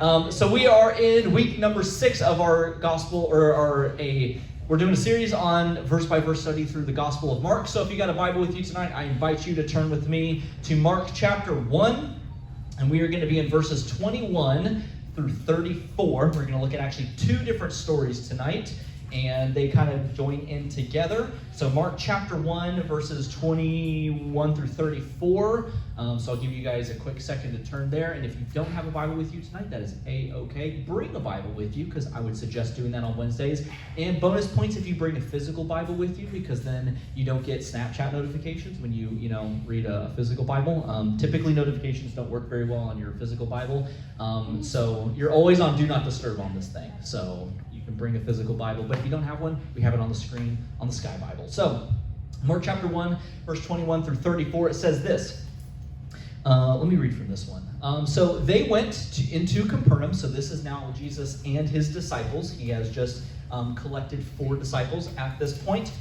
So we are in week number 6 of our gospel, we're doing a series on verse-by-verse study through the Gospel of Mark. So if you got a Bible with you tonight, I invite you to turn with me to Mark chapter 1, and we are going to be in verses 21 through 34. We're going to look at actually 2 different stories tonight, and they kind of join in together. So Mark chapter 1, verses 21 through 34. So I'll give you guys a quick second to turn there. And if you don't have a Bible with you tonight, that is A-okay. Bring a Bible with you, because I would suggest doing that on Wednesdays. And bonus points if you bring a physical Bible with you, because then you don't get Snapchat notifications when you read a physical Bible. Typically notifications don't work very well on your physical Bible. So you're always on Do Not Disturb on this thing. So you can bring a physical Bible, but if you don't have one, we have it on the screen on the Sky Bible. So, Mark chapter 1, verse 21 through 34, it says this. Let me read from this one. So they went into Capernaum. So this is now Jesus and his disciples. He has just collected 4 disciples at this point.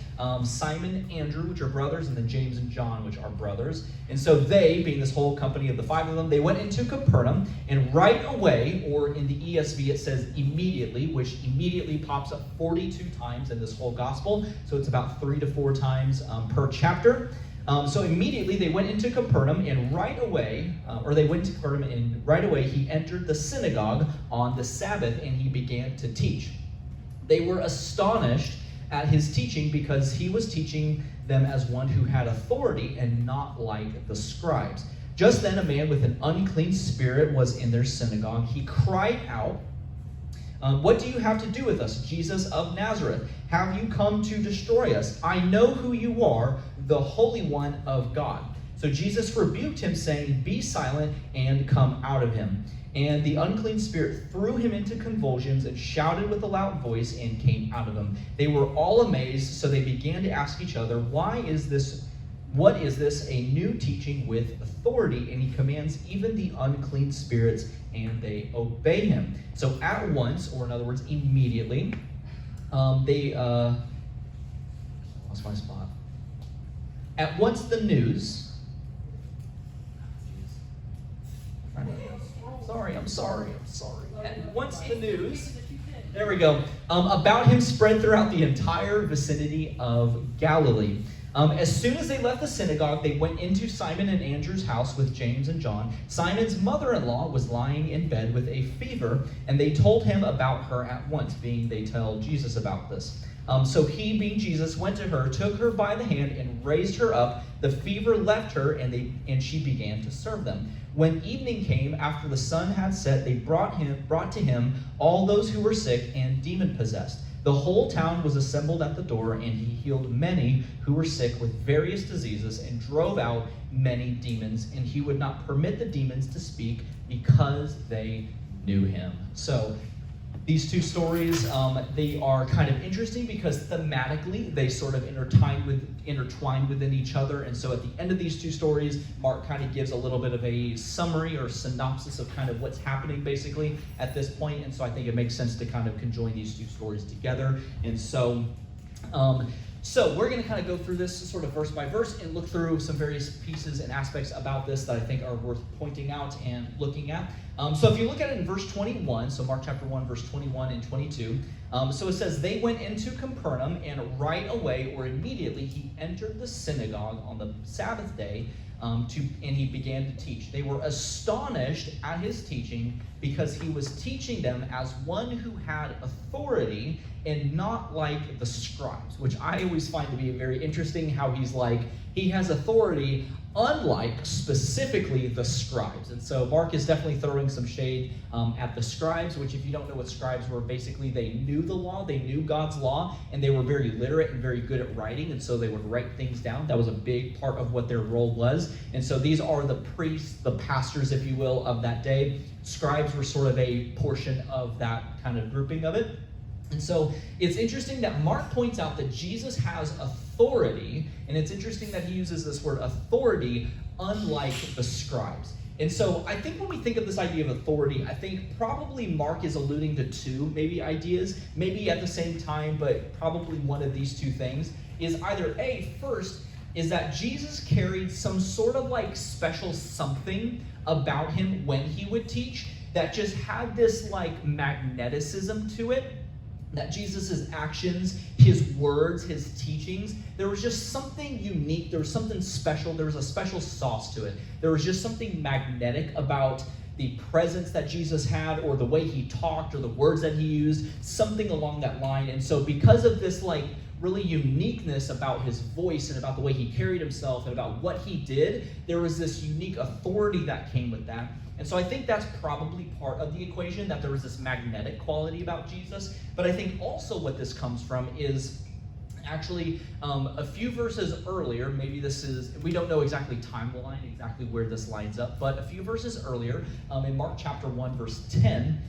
Simon and Andrew, which are brothers, and then James and John, which are brothers. And so they, being this whole company of the 5 of them, they went into Capernaum, and right away, or in the ESV it says immediately, which immediately pops up 42 times in this whole gospel. So it's about 3 to 4 times per chapter. So immediately they went into Capernaum, and right away he entered the synagogue on the Sabbath, and he began to teach. They were astonished at his teaching, because he was teaching them as one who had authority and not like the scribes. Just then a man with an unclean spirit was in their synagogue. He cried out, "What do you have to do with us, Jesus of Nazareth? Have you come to destroy us? I know who you are, the Holy One of God." So Jesus rebuked him, saying, "Be silent and come out of him." And the unclean spirit threw him into convulsions and shouted with a loud voice and came out of him. They were all amazed, so they began to ask each other, what is this, a new teaching with authority? And he commands even the unclean spirits, and they obey him. So at once, or in other words, immediately, they lost my spot. At once the news... I'm sorry. And once the news, there we go, about him spread throughout the entire vicinity of Galilee. As soon as they left the synagogue, they went into Simon and Andrew's house with James and John. Simon's mother-in-law was lying in bed with a fever, and they told him about her at once, being they tell Jesus about this. So he, being Jesus, went to her, took her by the hand, and raised her up. The fever left her, and she began to serve them. When evening came, after the sun had set, they brought to him all those who were sick and demon-possessed. The whole town was assembled at the door, and he healed many who were sick with various diseases and drove out many demons. And he would not permit the demons to speak, because they knew him. So these 2 stories, they are kind of interesting because thematically they sort of intertwined within each other. And so at the end of these 2 stories, Mark kind of gives a little bit of a summary or synopsis of kind of what's happening basically at this point. And so I think it makes sense to kind of conjoin these 2 stories together. And so we're going to kind of go through this sort of verse by verse and look through some various pieces and aspects about this that I think are worth pointing out and looking at. So if you look at it in verse 21, so Mark chapter 1, verse 21 and 22, so it says, they went into Capernaum, and right away or immediately he entered the synagogue on the Sabbath day, and he began to teach. They were astonished at his teaching, because he was teaching them as one who had authority and not like the scribes, which I always find to be very interesting, how he's like, he has authority unlike specifically the scribes. And so Mark is definitely throwing some shade at the scribes, which if you don't know what scribes were, basically they knew the law, they knew God's law, and they were very literate and very good at writing, and so they would write things down. That was a big part of what their role was. And so these are the priests, the pastors, if you will, of that day. Scribes were sort of a portion of that kind of grouping of it. And so it's interesting that Mark points out that Jesus has authority, and it's interesting that he uses this word authority unlike the scribes. And so I think when we think of this idea of authority, I think probably Mark is alluding to 2 maybe ideas, maybe at the same time, but probably one of these 2 things is either first, is that Jesus carried some sort of like special something about him when he would teach. that just had this like magneticism to it, that Jesus' actions, his words, his teachings, there was just something unique, there was something special, there was a special sauce to it. There was just something magnetic about the presence that Jesus had, or the way he talked, or the words that he used, something along that line. And so because of this like really uniqueness about his voice and about the way he carried himself and about what he did, there was this unique authority that came with that. And so I think that's probably part of the equation, that there was this magnetic quality about Jesus. But I think also what this comes from is actually a few verses earlier. Maybe this is, we don't know exactly timeline, exactly where this lines up, but a few verses earlier, in Mark chapter 1, verse 10,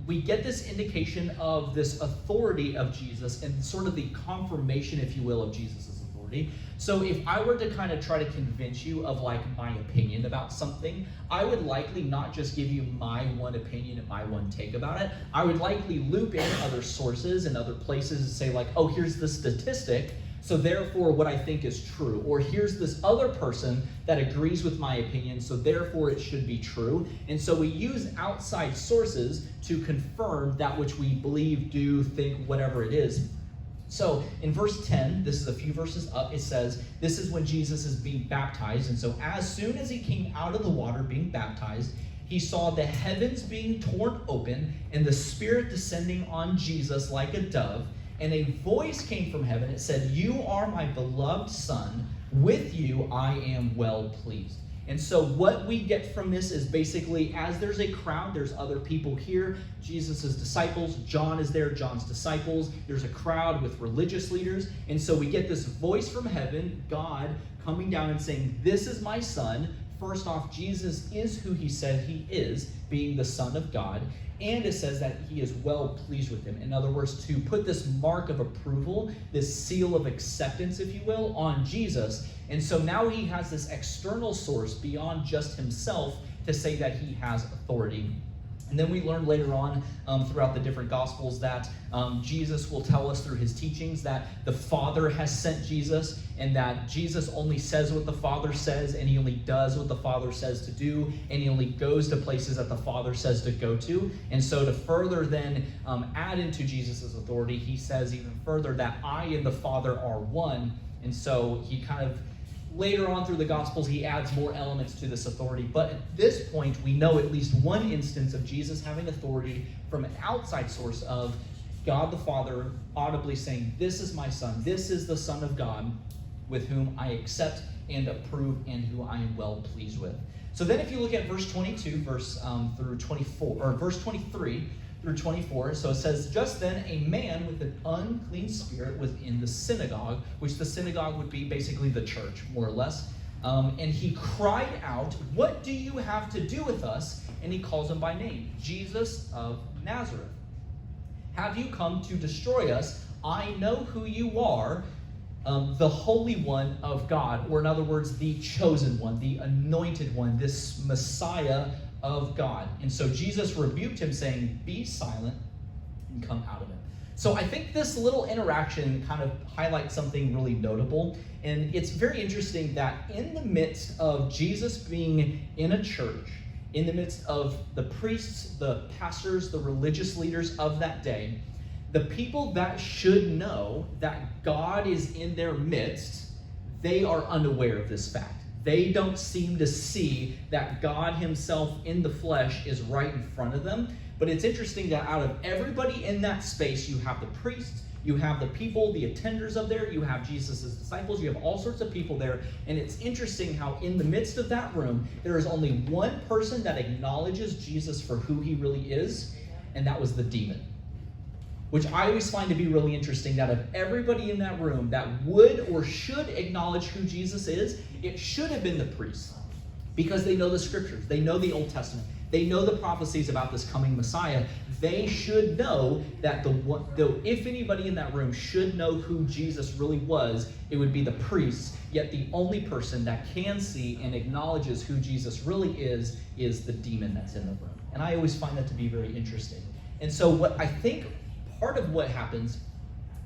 we get this indication of this authority of Jesus and sort of the confirmation, if you will, of Jesus' authority. So if I were to kind of try to convince you of like my opinion about something, I would likely not just give you my one opinion and my one take about it. I would likely loop in other sources and other places and say like, oh, here's the statistic, so therefore what I think is true. Or here's this other person that agrees with my opinion, so therefore it should be true. And so we use outside sources to confirm that which we believe, do, think, whatever it is. So in verse 10, this is a few verses up, it says, this is when Jesus is being baptized. And so as soon as he came out of the water being baptized, he saw the heavens being torn open and the Spirit descending on Jesus like a dove. And a voice came from heaven. It said, you are my beloved Son. With you I am well pleased. And so what we get from this is basically, as there's a crowd, there's other people here, Jesus' disciples, John is there, John's disciples, there's a crowd with religious leaders, and so we get this voice from heaven, God, coming down and saying, this is my Son. First off, Jesus is who he said he is, being the Son of God, and it says that he is well pleased with him. In other words, to put this mark of approval, this seal of acceptance, if you will, on Jesus. And so now he has this external source beyond just himself to say that he has authority. And then we learn later on throughout the different Gospels that Jesus will tell us through his teachings that the Father has sent Jesus, and that Jesus only says what the Father says, and he only does what the Father says to do, and he only goes to places that the Father says to go to. And so to further then add into Jesus' authority, he says even further that I and the Father are one. And so he kind of, later on through the Gospels, he adds more elements to this authority. But at this point, we know at least one instance of Jesus having authority from an outside source of God the Father audibly saying, this is my Son, this is the Son of God, with whom I accept and approve and who I am well pleased with. So then if you look at verse 22, through 24, or verse 23 through 24, so it says, just then a man with an unclean spirit was in the synagogue, which the synagogue would be basically the church, more or less. And he cried out, what do you have to do with us? And he calls him by name, Jesus of Nazareth. Have you come to destroy us? I know who you are, the Holy One of God, or in other words, the chosen one, the anointed one, this Messiah of God. And so Jesus rebuked him, saying, be silent and come out of him. So I think this little interaction kind of highlights something really notable. And it's very interesting that in the midst of Jesus being in a church, in the midst of the priests, the pastors, the religious leaders of that day, the people that should know that God is in their midst, they are unaware of this fact. They don't seem to see that God himself in the flesh is right in front of them. But it's interesting that out of everybody in that space, you have the priests, you have the people, the attenders of there, you have Jesus' disciples, you have all sorts of people there. And it's interesting how in the midst of that room, there is only one person that acknowledges Jesus for who he really is, and that was the demon. Which I always find to be really interesting, that of everybody in that room that would or should acknowledge who Jesus is, it should have been the priests, because they know the scriptures, they know the Old Testament, they know the prophecies about this coming Messiah. They should know that if anybody in that room should know who Jesus really was, it would be the priests. Yet the only person that can see and acknowledges who Jesus really is the demon that's in the room. And I always find that to be very interesting. And so what I think part of what happens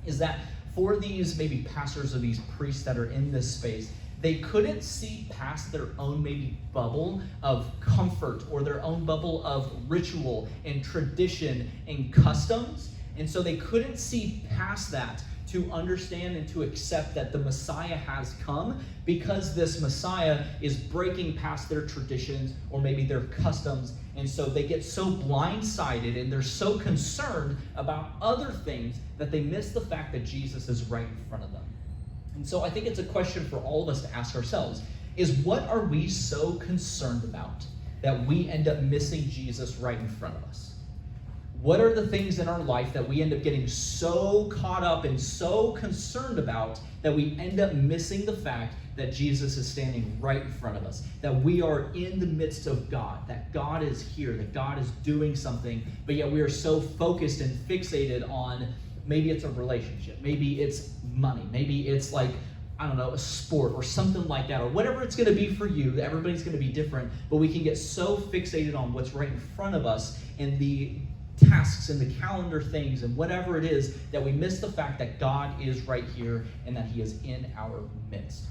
is that for these maybe pastors or these priests that are in this space, they couldn't see past their own maybe bubble of comfort or their own bubble of ritual and tradition and customs. And so they couldn't see past that to understand and to accept that the Messiah has come, because this Messiah is breaking past their traditions or maybe their customs. And so they get so blindsided and they're so concerned about other things that they miss the fact that Jesus is right in front of them. And so I think it's a question for all of us to ask ourselves, is what are we so concerned about that we end up missing Jesus right in front of us? What are the things in our life that we end up getting so caught up and so concerned about that we end up missing the fact that Jesus is standing right in front of us, that we are in the midst of God, that God is here, that God is doing something, but yet we are so focused and fixated on maybe it's a relationship, maybe it's money, maybe it's like, I don't know, a sport or something like that, or whatever it's going to be for you. Everybody's going to be different, but we can get so fixated on what's right in front of us and the tasks and the calendar things and whatever it is that we miss the fact that God is right here and that he is in our midst.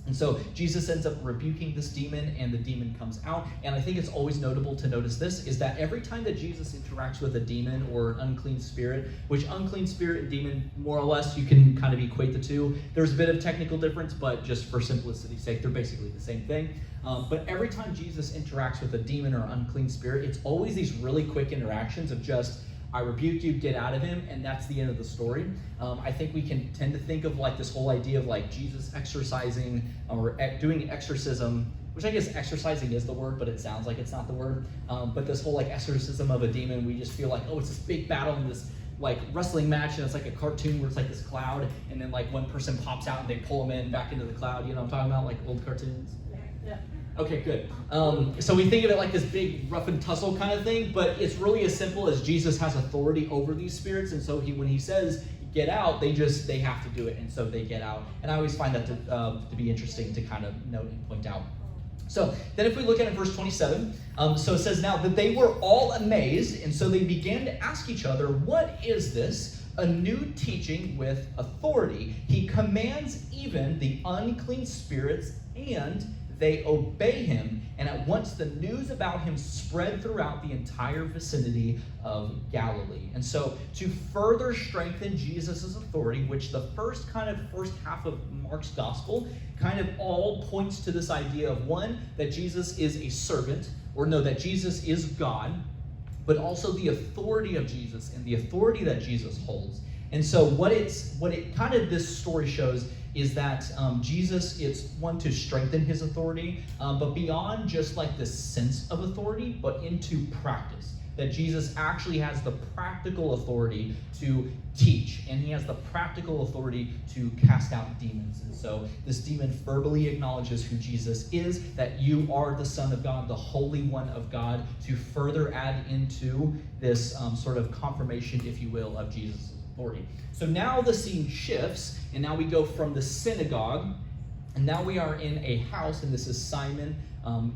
And so Jesus ends up rebuking this demon, and the demon comes out. And I think it's always notable to notice this, is that every time that Jesus interacts with a demon or an unclean spirit, which unclean spirit and demon, more or less, you can kind of equate the two. There's a bit of technical difference, but just for simplicity's sake, they're basically the same thing. But every time Jesus interacts with a demon or unclean spirit, it's always these really quick interactions of just, I rebuke you, get out of him, and that's the end of the story. I think we can tend to think of like this whole idea of like Jesus exorcising or doing exorcism, which I guess exorcising is the word, but it sounds like it's not the word. But this whole like exorcism of a demon, we just feel like, oh, it's this big battle and this like wrestling match, and it's like a cartoon where it's like this cloud, and then like one person pops out and they pull him in back into the cloud. You know what I'm talking about, like old cartoons? Yeah. Okay, good. So we think of it like this big rough and tussle kind of thing, but it's really as simple as Jesus has authority over these spirits, and so when he says get out, they have to do it, and so they get out. And I always find that to be interesting to kind of note and point out. So then if we look at it, verse 27, so it says, now that they were all amazed, and so they began to ask each other, what is this? A new teaching with authority. He commands even the unclean spirits, and they obey him. And at once the news about him spread throughout the entire vicinity of Galilee. And so to further strengthen Jesus' authority, which the first half of Mark's gospel kind of all points to this idea of, one, that Jesus is a servant, or no, that Jesus is God, but also the authority of Jesus and the authority that Jesus holds. And so what this story shows is that Jesus, it's one, to strengthen his authority, but beyond just like this sense of authority, but into practice. That Jesus actually has the practical authority to teach, and he has the practical authority to cast out demons. And so this demon verbally acknowledges who Jesus is, that you are the Son of God, the Holy One of God, to further add into this sort of confirmation, if you will, of Jesus' authority. So now the scene shifts, and now we go from the synagogue, and now we are in a house, and this is Simon,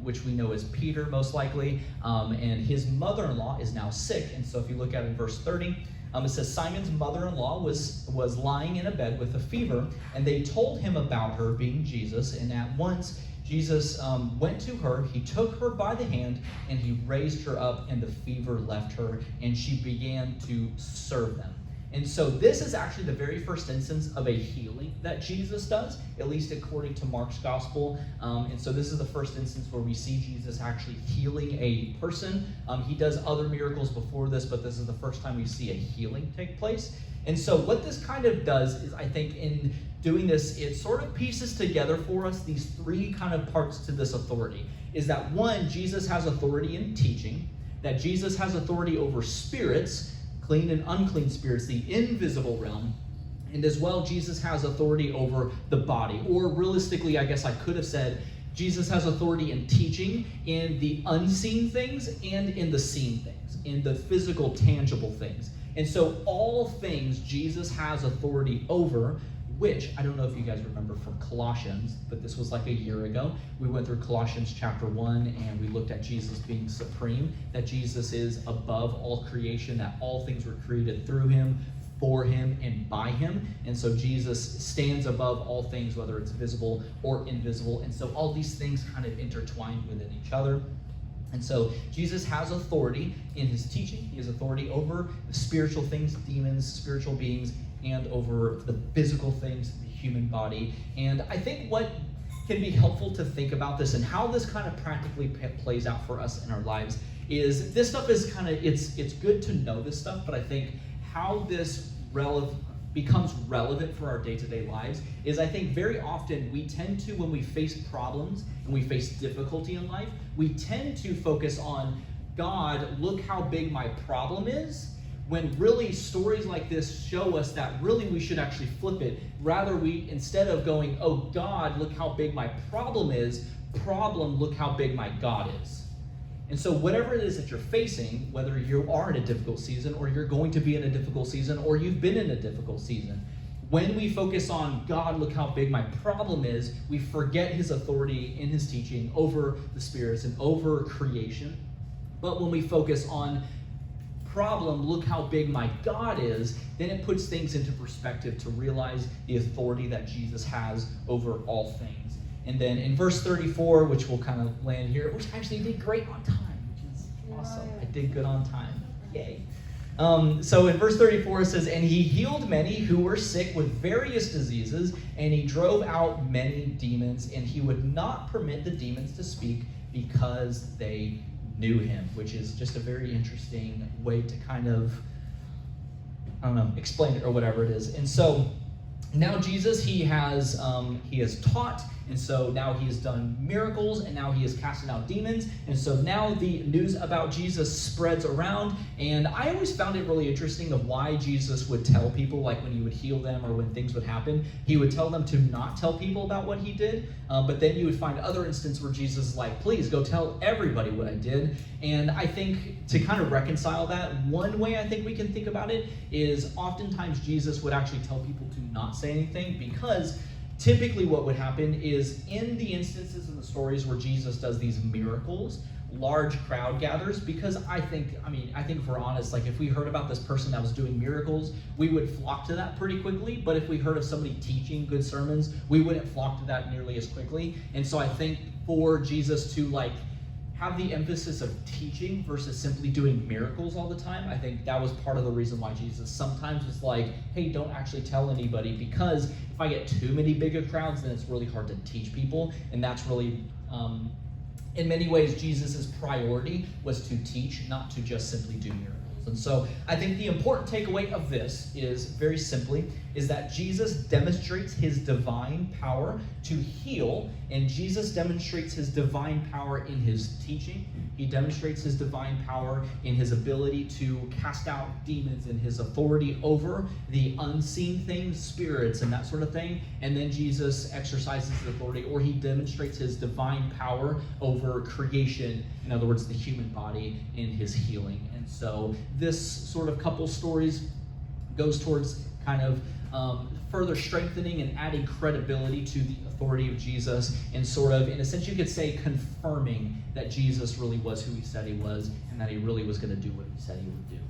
which we know as Peter most likely, and his mother-in-law is now sick. And so if you look at it in verse 30, it says, Simon's mother-in-law was lying in a bed with a fever, and they told him about her, being Jesus, and at once Jesus went to her, he took her by the hand, and he raised her up, and the fever left her, and she began to serve them. And so this is actually the very first instance of a healing that Jesus does, at least according to Mark's gospel. And so this is the first instance where we see Jesus actually healing a person. He does other miracles before this, but this is the first time we see a healing take place. And so what this kind of does is, I think in doing this, it sort of pieces together for us these three kind of parts to this authority. Is that, one, Jesus has authority in teaching, that Jesus has authority over spirits, clean and unclean spirits, the invisible realm, and as well Jesus has authority over the body. Or realistically, I guess I could have said, Jesus has authority in teaching in the unseen things and in the seen things, in the physical, tangible things. And so all things Jesus has authority over, which, I don't know if you guys remember from Colossians, but this was like a year ago. We went through Colossians chapter 1, and we looked at Jesus being supreme, that Jesus is above all creation, that all things were created through him, for him and by him. And so Jesus stands above all things, whether it's visible or invisible. And so all these things kind of intertwine within each other. And so Jesus has authority in his teaching. He has authority over the spiritual things, demons, spiritual beings, and over the physical things, the human body. And I think what can be helpful to think about this and how this kind of practically plays out for us in our lives is this stuff is kind of, it's good to know this stuff, but I think how this becomes relevant for our day-to-day lives is I think very often we tend to, when we face problems and we face difficulty in life, we tend to focus on, God, look how big my problem is, when really stories like this show us that really we should actually flip it. Rather, we, instead of going, oh God, look how big my problem is, problem, look how big my God is. And so whatever it is that you're facing, whether you are in a difficult season or you're going to be in a difficult season or you've been in a difficult season, when we focus on God, look how big my problem is, we forget his authority in his teaching over the spirits and over creation. But when we focus on problem, look how big my God is, then it puts things into perspective to realize the authority that Jesus has over all things. And then in verse 34, which we'll kind of land here, which actually did great on time, which is awesome. I did good on time. Yay. So in verse 34 it says, and he healed many who were sick with various diseases, and he drove out many demons, and he would not permit the demons to speak because they knew him, which is just a very interesting way to kind of, I don't know, explain it or whatever it is. And so now Jesus, he has taught, and so now he has done miracles, and now he is casting out demons, and so now the news about Jesus spreads around. And I always found it really interesting of why Jesus would tell people, like when he would heal them or when things would happen, he would tell them to not tell people about what he did, but then you would find other instances where Jesus is like, please go tell everybody what I did. And I think to kind of reconcile that, one way I think we can think about it is oftentimes Jesus would actually tell people to not say anything, because typically what would happen is in the instances in the stories where Jesus does these miracles, large crowd gathers, because I think if we're honest, like if we heard about this person that was doing miracles, we would flock to that pretty quickly. But if we heard of somebody teaching good sermons, we wouldn't flock to that nearly as quickly. And so I think for Jesus to like have the emphasis of teaching versus simply doing miracles all the time, I think that was part of the reason why Jesus sometimes was like, hey, don't actually tell anybody, because if I get too many bigger crowds, then it's really hard to teach people. And that's really, in many ways, Jesus's priority was to teach, not to just simply do miracles. And so I think the important takeaway of this is very simply is that Jesus demonstrates his divine power to heal, and Jesus demonstrates his divine power in his teaching. He demonstrates his divine power in his ability to cast out demons and his authority over the unseen things, spirits and that sort of thing. And then Jesus exercises his authority, or he demonstrates his divine power over creation, in other words, the human body, in his healing. And so this sort of couple stories goes towards kind of further strengthening and adding credibility to the authority of Jesus, and sort of, in a sense you could say, confirming that Jesus really was who he said he was, and that he really was going to do what he said he would do.